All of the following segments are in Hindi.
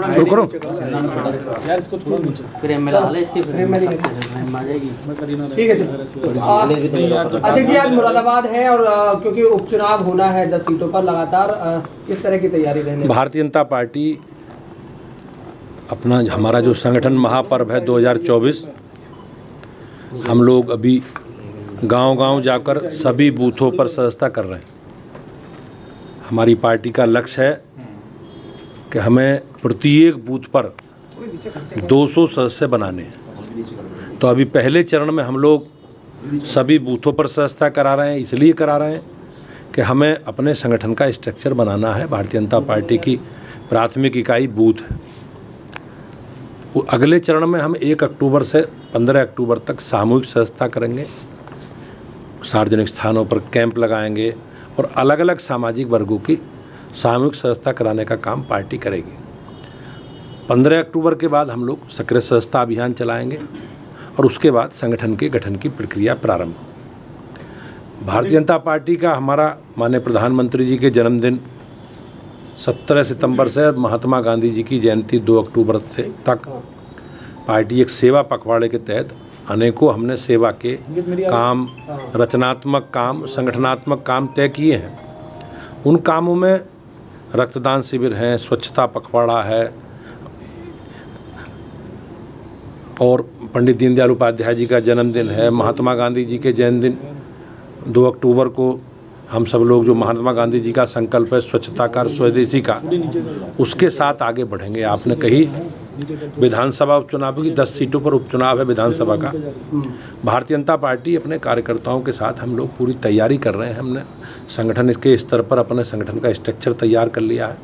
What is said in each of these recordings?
शुरू करो। ठीक है अध्यक्ष जी, आज मुरादाबाद है और क्योंकि उपचुनाव होना है 10 सीटों पर लगातार, किस तरह की तैयारी रहने? भारतीय जनता पार्टी अपना हमारा जो संगठन महापर्व है 2024, हम लोग अभी गांव-गांव जाकर सभी बूथों पर सदस्यता कर रहे हैं। हमारी पार्टी का लक्ष्य है कि हमें प्रत्येक बूथ पर 200 सदस्य बनाने हैं। तो अभी पहले चरण में हम लोग सभी बूथों पर सदस्यता करा रहे हैं। इसलिए करा रहे हैं कि हमें अपने संगठन का स्ट्रक्चर बनाना है। भारतीय जनता पार्टी की प्राथमिक इकाई बूथ है। अगले चरण में हम 1 अक्टूबर से 15 अक्टूबर तक सामूहिक सदस्यता करेंगे। सार्वजनिक स्थानों पर कैंप लगाएंगे और अलग अलग सामाजिक वर्गों की सामूहिक सदस्यता कराने का काम पार्टी करेगी। 15 अक्टूबर के बाद हम लोग सक्रिय सदस्यता अभियान चलाएंगे और उसके बाद संगठन के गठन की प्रक्रिया प्रारंभ होगी। भारतीय जनता पार्टी का हमारा माननीय प्रधानमंत्री जी के जन्मदिन 17 सितंबर से महात्मा गांधी जी की जयंती 2 अक्टूबर से तक पार्टी एक सेवा पखवाड़े के तहत अनेकों हमने सेवा के काम, रचनात्मक काम, संगठनात्मक काम तय किए हैं। उन कामों में रक्तदान शिविर हैं, स्वच्छता पखवाड़ा है और पंडित दीनदयाल उपाध्याय जी का जन्मदिन है। महात्मा गांधी जी के जन्मदिन 2 अक्टूबर को हम सब लोग जो महात्मा गांधी जी का संकल्प है स्वच्छता का, स्वदेशी का, उसके साथ आगे बढ़ेंगे। आपने कही विधानसभा उपचुनाव की 10 सीटों पर उपचुनाव है विधानसभा का। भारतीय जनता पार्टी अपने कार्यकर्ताओं के साथ हम लोग पूरी तैयारी कर रहे हैं। हमने संगठन के स्तर पर अपने संगठन का स्ट्रक्चर तैयार कर लिया है।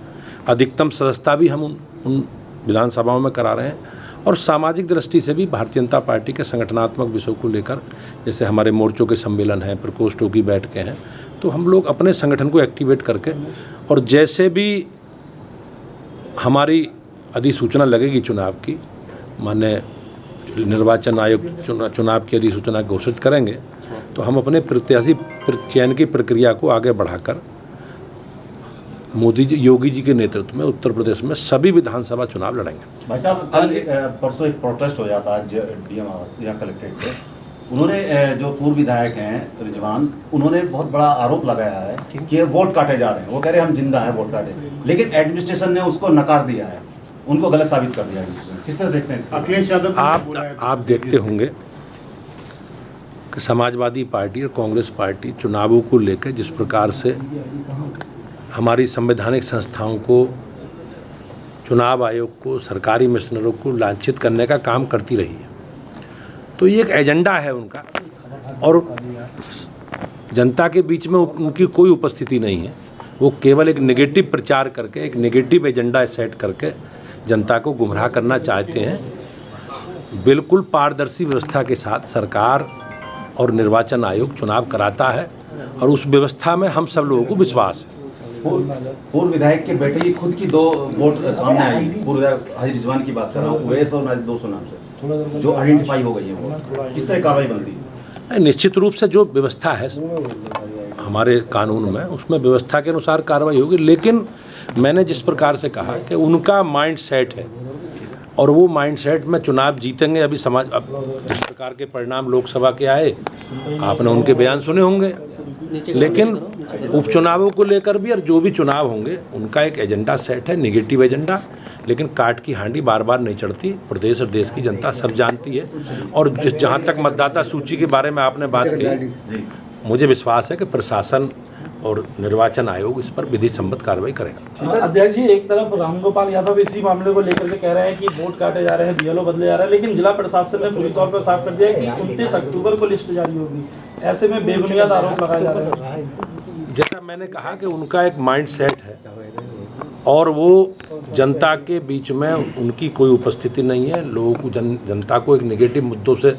अधिकतम सदस्यता भी हम उन विधानसभाओं में करा रहे हैं और सामाजिक दृष्टि से भी भारतीय जनता पार्टी के संगठनात्मक विषयों को लेकर, जैसे हमारे मोर्चों के सम्मेलन हैं, प्रकोष्ठों की बैठकें हैं, तो हम लोग अपने संगठन को एक्टिवेट करके और जैसे भी हमारी अधिसूचना लगेगी चुनाव की, माननीय निर्वाचन आयोग चुनाव की अधिसूचना घोषित करेंगे, तो हम अपने प्रत्याशी चयन की प्रक्रिया को आगे बढ़ाकर मोदी जी, योगी जी के नेतृत्व में उत्तर प्रदेश में सभी विधानसभा चुनाव लड़ेंगे। भाई साहब, परसों एक प्रोटेस्ट हो जाता है डीएम यहाँ कलेक्ट्रेट पे। उन्होंने जो पूर्व विधायक हैं रिजवान, उन्होंने बहुत बड़ा आरोप लगाया है कि वोट काटे जा रहे हैं। वो कह रहे हैं हम जिंदा हैं, वोट काटे, लेकिन एडमिनिस्ट्रेशन ने उसको नकार दिया है, उनको गलत साबित कर दिया। किस तरह देखते हैं? अखिलेश यादव आप देखते होंगे कि समाजवादी पार्टी और कांग्रेस पार्टी चुनावों को लेकर जिस प्रकार से हमारी संवैधानिक संस्थाओं को, चुनाव आयोग को, सरकारी मिशनरों को लांछित करने का काम करती रही है। तो ये एक एजेंडा है उनका और जनता के बीच में उनकी कोई उपस्थिति नहीं है। वो केवल एक नेगेटिव प्रचार करके, एक नेगेटिव एजेंडा सेट करके जनता को गुमराह करना चाहते हैं। बिल्कुल पारदर्शी व्यवस्था के साथ सरकार और निर्वाचन आयोग चुनाव कराता है और उस व्यवस्था में हम सब लोगों को विश्वास है। पूर्व विधायक के बेटे की खुद की 2 वोट सामने आई। पूर्व विधायक हाजी रिजवान की बात कर रहा हूँ, उवैस और नाजिर 200 नाम से जो आइडेंटिफाई हो गई है, वो किस तरह कार्रवाई बनती है? निश्चित रूप से जो व्यवस्था है हमारे कानून में, उसमें व्यवस्था के अनुसार कार्रवाई होगी। लेकिन मैंने जिस प्रकार से कहा कि उनका माइंड सेट है और वो माइंड सेट में चुनाव जीतेंगे। अभी समाज जिस प्रकार के परिणाम लोकसभा के आए, आपने उनके बयान सुने होंगे, लेकिन उपचुनावों को लेकर भी और जो भी चुनाव होंगे उनका एक एजेंडा सेट है, नेगेटिव एजेंडा। लेकिन काट की हांडी बार बार नहीं चढ़ती, प्रदेश और देश की जनता सब जानती है। और जहाँ तक मतदाता सूची के बारे में आपने बात कही, मुझे विश्वास है कि प्रशासन और निर्वाचन आयोग इस पर विधि सम्मत कार्रवाई करेगा। अध्यक्ष जी, एक तरफ रामगोपाल यादव इसी मामले को लेकर के कह रहे हैं कि वोट काटे जा रहे हैं, बीएलओ बदले जा रहे हैं, लेकिन जिला प्रशासन ने पूरी तौर पर साफ कर दिया है कि 29 अक्टूबर को लिस्ट जारी होगी। ऐसे में बेबुनियाद आरोप लगाए जा रहे हैं। जैसा मैंने कहा कि उनका एक माइंड सेट है और वो जनता के बीच में उनकी कोई उपस्थिति नहीं है। लोगों को जनता को एक नेगेटिव मुद्दों से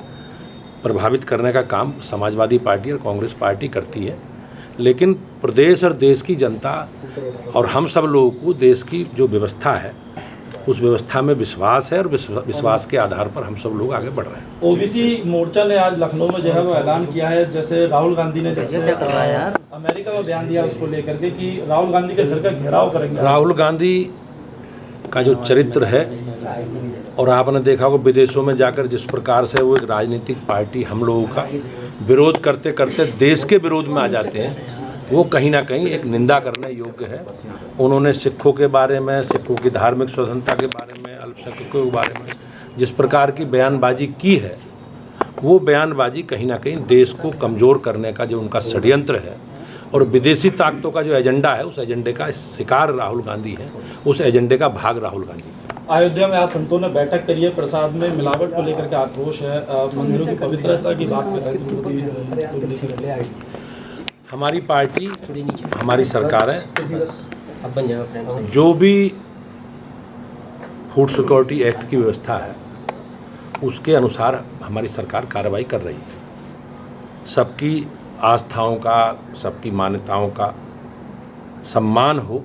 प्रभावित करने का काम समाजवादी पार्टी और कांग्रेस पार्टी करती है। लेकिन प्रदेश और देश की जनता और हम सब लोगों को देश की जो व्यवस्था है उस व्यवस्था में विश्वास है और विश्वास के आधार पर हम सब लोग आगे बढ़ रहे हैं। ओबीसी मोर्चा ने आज लखनऊ में जो है वो ऐलान किया है, जैसे राहुल गांधी ने अमेरिका में बयान दिया उसको लेकर के कि राहुल गांधी के घर का घेराव करेंगे। राहुल गांधी का जो चरित्र है, और आपने देखा होगा विदेशों में जाकर जिस प्रकार से वो एक राजनीतिक पार्टी हम लोगों का विरोध करते करते देश के विरोध में आ जाते हैं, वो कहीं ना कहीं एक निंदा करने योग्य है। उन्होंने सिखों के बारे में, सिखों की धार्मिक स्वतंत्रता के बारे में, अल्पसंख्यकों के बारे में जिस प्रकार की बयानबाजी की है, वो बयानबाजी कहीं ना कहीं देश को कमज़ोर करने का जो उनका षड्यंत्र है और विदेशी ताकतों का जो एजेंडा है, उस एजेंडे का शिकार राहुल गांधी है, उस एजेंडे का भाग राहुल गांधी है। अयोध्या में आज संतों ने बैठक करी है, प्रसाद में मिलावट को लेकर के आक्रोश है, मंदिरों की पवित्रता की बात कर रहे हैं। हमारी पार्टी, हमारी सरकार है, जो भी फूड सिक्योरिटी एक्ट की व्यवस्था है उसके अनुसार हमारी सरकार कार्रवाई कर रही है। सबकी आस्थाओं का, सबकी मान्यताओं का सम्मान हो,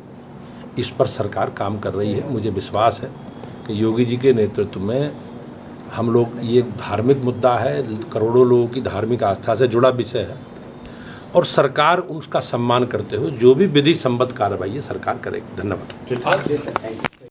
इस पर सरकार काम कर रही है। मुझे विश्वास है कि योगी जी के नेतृत्व में हम लोग, ये एक धार्मिक मुद्दा है, करोड़ों लोगों की धार्मिक आस्था से जुड़ा विषय है, और सरकार उसका सम्मान करते हुए जो भी विधि संबद्ध कार्रवाई है सरकार करेगी। धन्यवाद।